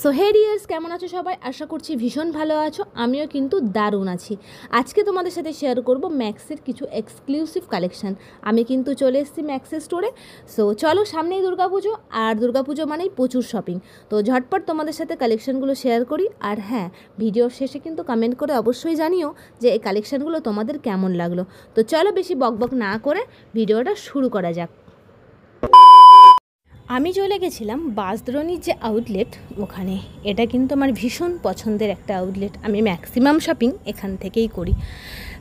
So hey dears, কেমন আছো সবাই? আশা করছি ভীষণ ভালো আছো। আমিও কিন্তু দারুণ আছি। আজকে তোমাদের সাথে শেয়ার করব ম্যাক্সের কিছু এক্সক্লুসিভ কালেকশান। আমি কিন্তু চলে এসেছি ম্যাক্সের স্টোরে। সো চলো, সামনেই দুর্গাপুজো, আর দুর্গাপুজো মানেই প্রচুর শপিং। তো ঝটপট তোমাদের সাথে কালেকশানগুলো শেয়ার করি। আর হ্যাঁ, ভিডিওর শেষে কিন্তু কমেন্ট করে অবশ্যই জানিও যে এই কালেকশানগুলো তোমাদের কেমন লাগলো। তো চলো, বেশি বকবক না করে ভিডিওটা শুরু করা যাক। আমি চলে গেছিলাম বাঁশদ্রোণীর যে আউটলেট, ওখানে। এটা কিন্তু আমার ভীষণ পছন্দের একটা আউটলেট। আমি ম্যাক্সিমাম শপিং এখান থেকেই করি।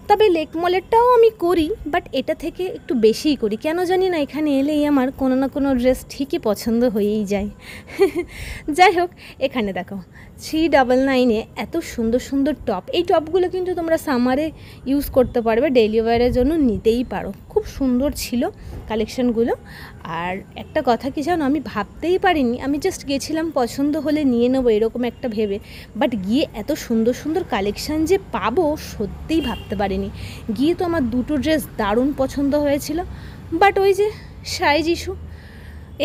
তবে লেক মলেরটাও আমি করি, বাট এটা থেকে একটু বেশিই করি। কেন জানি না, এখানে এলেই আমার কোনো না কোনো ড্রেস ঠিকই পছন্দ হয়েই যায়। যাই হোক, এখানে দেখো 399-এ এত সুন্দর সুন্দর টপ। এই টপগুলো কিন্তু তোমরা সামারে ইউজ করতে পারবে, ডেইলি ওয়্যারের জন্য নিতেই পারো। খুব সুন্দর ছিল কালেকশানগুলো। আর একটা কথা কি জানো, আমি ভাবতেই পারিনি, আমি জাস্ট গেছিলাম পছন্দ হলে নিয়ে নেবো এরকম একটা ভেবে, বাট গিয়ে এত সুন্দর সুন্দর কালেকশান যে পাবো সত্যিই ভাবতে পারিনি। গিয়ে তো আমার দুটো ড্রেস দারুণ পছন্দ হয়েছিল, বাট ওই যে সাইজ ইস্যু।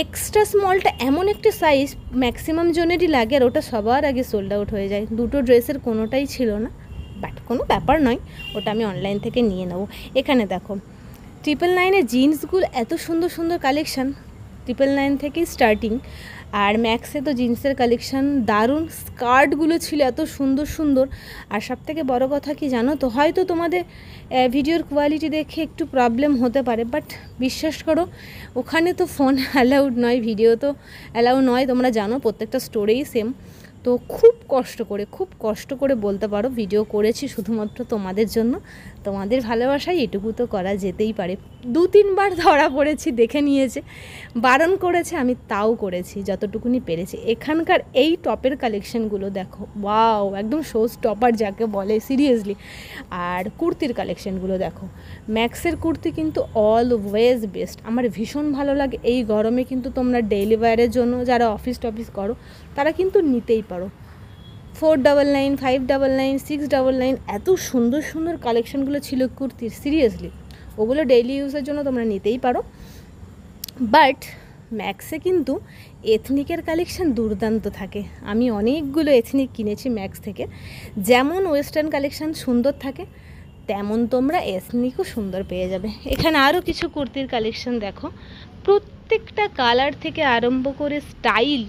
এক্সট্রা স্মলটা এমন একটা সাইজ ম্যাক্সিমাম জনেরই লাগে, আর ওটা সবার আগে সোল্ড আউট হয়ে যায়। দুটো ড্রেসের কোনোটাই ছিল না, বাট কোনো ব্যাপার নয়, ওটা আমি অনলাইন থেকে নিয়ে নেবো। এখানে দেখো 999-এর জিন্সগুলো এত সুন্দর সুন্দর কালেকশান, 999 থেকেই স্টার্টিং। আর ম্যাক্সে তো জিন্সের কালেকশান দারুণ, স্কার্টগুলো ছিল এত সুন্দর সুন্দর। আর সবথেকে বড় কথা কি জানো তো, হয়তো তোমাদের ভিডিওর কোয়ালিটি দেখে একটু প্রবলেম হতে পারে, বাট বিশ্বাস করো, ওখানে তো ফোন অ্যালাউড নয়, ভিডিও তো অ্যালাউ নয়, তোমরা জানো প্রত্যেকটা স্টোরেই সেম। তো খুব কষ্ট করে বলতে পারো ভিডিও করেছি শুধুমাত্র তোমাদের জন্য। তোমাদের ভালোবাসায় এটুকু তো করা যেতেই পারে। 2-3 বার ধরা পড়েছি, দেখে নিয়েছে, বারণ করেছে, আমি তাও করেছি যতটুকুনি পেরেছি। এখানকার এই টপের কালেকশানগুলো দেখো, ওয়াও, একদম শো স্টপার যাকে বলে, সিরিয়াসলি। আর কুর্তির কালেকশানগুলো দেখো, ম্যাক্সের কুর্তি কিন্তু অলওয়েজ বেস্ট। আমার ভীষণ ভালো লাগে। এই গরমে কিন্তু তোমরা ডেইলি ওয়্যারের জন্য যারা অফিস টফিস করো তারা কিন্তু নিতেই পারো। 499, 599, 699, এত সুন্দর সুন্দর কালেকশানগুলো ছিল কুর্তির, সিরিয়াসলি। ওগুলো ডেইলি ইউজের জন্য তোমরা নিতেই পারো। বাট ম্যাক্সে কিন্তু এথনিকের কালেকশান দুর্দান্ত থাকে। আমি অনেকগুলো এথনিক কিনেছি ম্যাক্স থেকে। যেমন ওয়েস্টার্ন কালেকশান সুন্দর থাকে, তেমন তোমরা এথনিকও সুন্দর পেয়ে যাবে। এখানে আরও কিছু কুর্তির কালেকশান দেখো, প্রত্যেকটা কালার থেকে আরম্ভ করে স্টাইল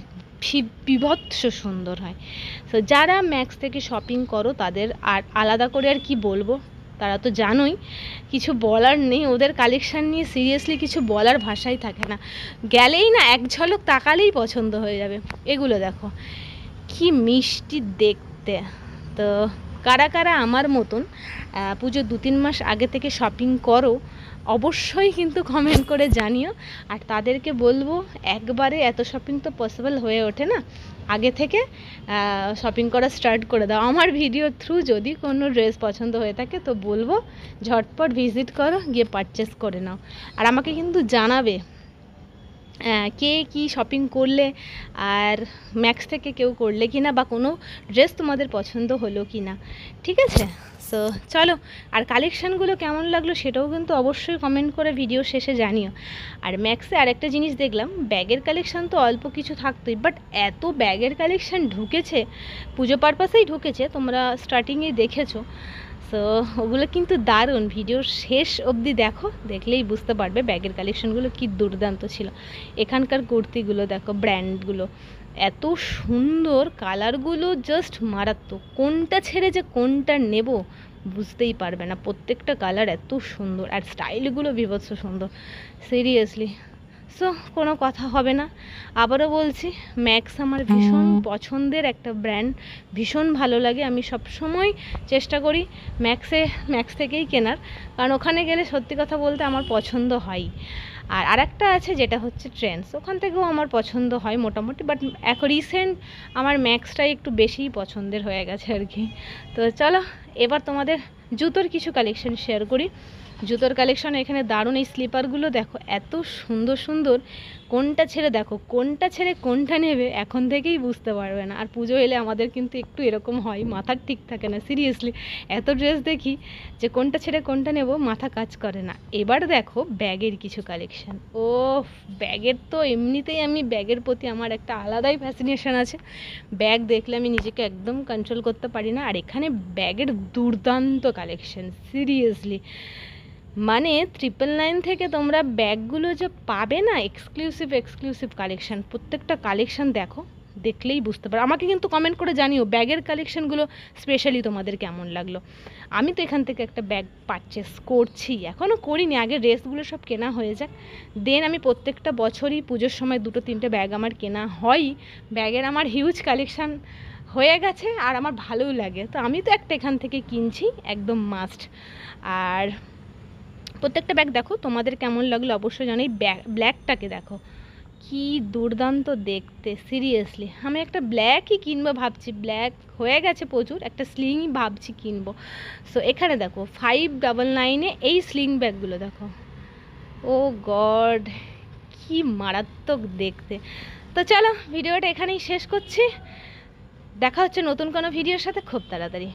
বিভৎস সুন্দর হয়। সো যারা ম্যাক্স থেকে শপিং করো তাদের আর আলাদা করে আর কি বলবো, তারা তো জানোই, কিছু বলার নেই। ওদের কালেকশান নিয়ে সিরিয়াসলি কিছু বলার ভাষাই থাকে না। গেলেই না এক ঝলক তাকালেই পছন্দ হয়ে যাবে। এগুলো দেখো কি মিষ্টি দেখতে। তো কারা কারা আমার মতন পুজো 2-3 মাস আগে থেকে শপিং করো অবশ্যই কিন্তু কমেন্ট করে জানিও। আর তাদেরকে বলবো, একবারে এত শপিং তো পসিবল হয়ে ওঠে না, আগে থেকে শপিং করা স্টার্ট করে দাও। আমার ভিডিও থ্রু যদি কোনো ড্রেস পছন্দ হয়ে থাকে তো বলবো ঝটপট ভিজিট করো, গিয়ে পারচেস করে নাও। আর আমাকে কিন্তু জানাবে কে কী শপিং করলে, আর ম্যাক্স থেকে কেউ করলে কি না, বা কোনো ড্রেস তোমাদের পছন্দ হলো কি না, ঠিক আছে? সো চলো, আর কালেকশানগুলো কেমন লাগলো সেটাও কিন্তু অবশ্যই কমেন্ট করে ভিডিও শেষে জানিও। আর ম্যাক্সে আরেকটা জিনিস দেখলাম, ব্যাগের কালেকশান তো অল্প কিছু থাকতোই, বাট এত ব্যাগের কালেকশান ঢুকেছে, পুজো পারপাসেই ঢুকেছে, তোমরা স্টার্টিংয়েই দেখেছো। সো ওগুলো কিন্তু দারুণ, ভিডিওর শেষ অবধি দেখো, দেখলেই বুঝতে পারবে ব্যাগের কালেকশানগুলো কি দুর্দান্ত ছিল। এখানকার কুর্তিগুলো দেখো, ব্র্যান্ডগুলো এত সুন্দর, কালারগুলো জাস্ট মারাত্মক। কোনটা ছেড়ে যে কোনটা নেব বুঝতেই পারবে না, প্রত্যেকটা কালার এত সুন্দর, আর স্টাইলগুলো বিভৎস সুন্দর, সিরিয়াসলি। সো কোনো কথা হবে না, আবারও বলছি, ম্যাক্স আমার ভীষণ পছন্দের একটা ব্র্যান্ড, ভীষণ ভালো লাগে। আমি সবসময় চেষ্টা করি ম্যাক্স থেকেই কেনার, কারণ ওখানে গেলে সত্যি কথা বলতে আমার পছন্দ হয়। আর আরেকটা আছে যেটা হচ্ছে ট্রেন্ডস, ওখান থেকেও আমার পছন্দ হয় মোটামুটি, বাট এখন রিসেন্ট আমার ম্যাক্সটাই একটু বেশিই পছন্দের হয়ে গেছে আর কি। তো চলো, এবার তোমাদের জুতোর কিছু কালেকশন শেয়ার করি। জুতোর কালেকশন এখানে দারুণ। এই স্লিপারগুলো দেখো এত সুন্দর সুন্দর, কোনটা ছেড়ে দেখো কোনটা ছেড়ে কোনটা নেবে এখন থেকেই বুঝতে পারবে না। আর পুজো এলে আমাদের কিন্তু একটু এরকম হয়, মাথার ঠিক থাকে না, সিরিয়াসলি এত ড্রেস দেখি যে কোনটা ছেড়ে কোনটা নেব মাথা কাজ করে না। এবার দেখো ব্যাগের কিছু কালেকশন। ও ব্যাগের তো এমনিতেই আমি ব্যাগের প্রতি আমার একটা আলাদাই ফ্যাসিনেশন আছে, ব্যাগ দেখলে আমি নিজেকে একদম কন্ট্রোল করতে পারি না। আর এখানে ব্যাগের দুর্দান্ত কালেকশন, সিরিয়াসলি মানে 999 থেকে তোমরা ব্যাগগুলো যে পাবে না, এক্সক্লুসিভ কালেকশন, প্রত্যেকটা কালেকশন দেখো, দেখলেই বুঝতে পারো। আমাকে কিন্তু কমেন্ট করে জানিও ব্যাগের কালেকশনগুলো স্পেশালি তোমাদের কেমন লাগলো। আমি তো এখান থেকে একটা ব্যাগ পারচেস করছি, এখনও করিনি, আগে ড্রেসগুলো সব কেনা হয়ে যাক, দেন আমি প্রত্যেকটা বছরই পুজোর সময় 2-3টে ব্যাগ আমার কেনা হয়। ব্যাগের আমার হিউজ কালেকশান হয়ে গেছে আর আমার ভালোও লাগে, তো আমি তো একটা এখান থেকে কিনছি, একদম মাস্ট। আর প্রত্যেকটা ব্যাগ দেখো তোমাদের কেমন লাগলো অবশ্যই জানাই। ব্ল্যাকটাকে দেখো কি দুর্দান্ত দেখতে, সিরিয়াসলি আমি একটা ব্ল্যাকই কিনবো ভাবছি, ব্ল্যাক হয়ে গেছে প্রচুর, একটা স্লিংই ভাবছি কিনবো। সো এখানে দেখো 599-এ এই স্লিং ব্যাগগুলো দেখো, ও গড কি মারাত্মক দেখতে। তো চলো ভিডিওটা এখানেই শেষ করছি, দেখা হচ্ছে নতুন কোনো ভিডিওর সাথে খুব তাড়াতাড়ি।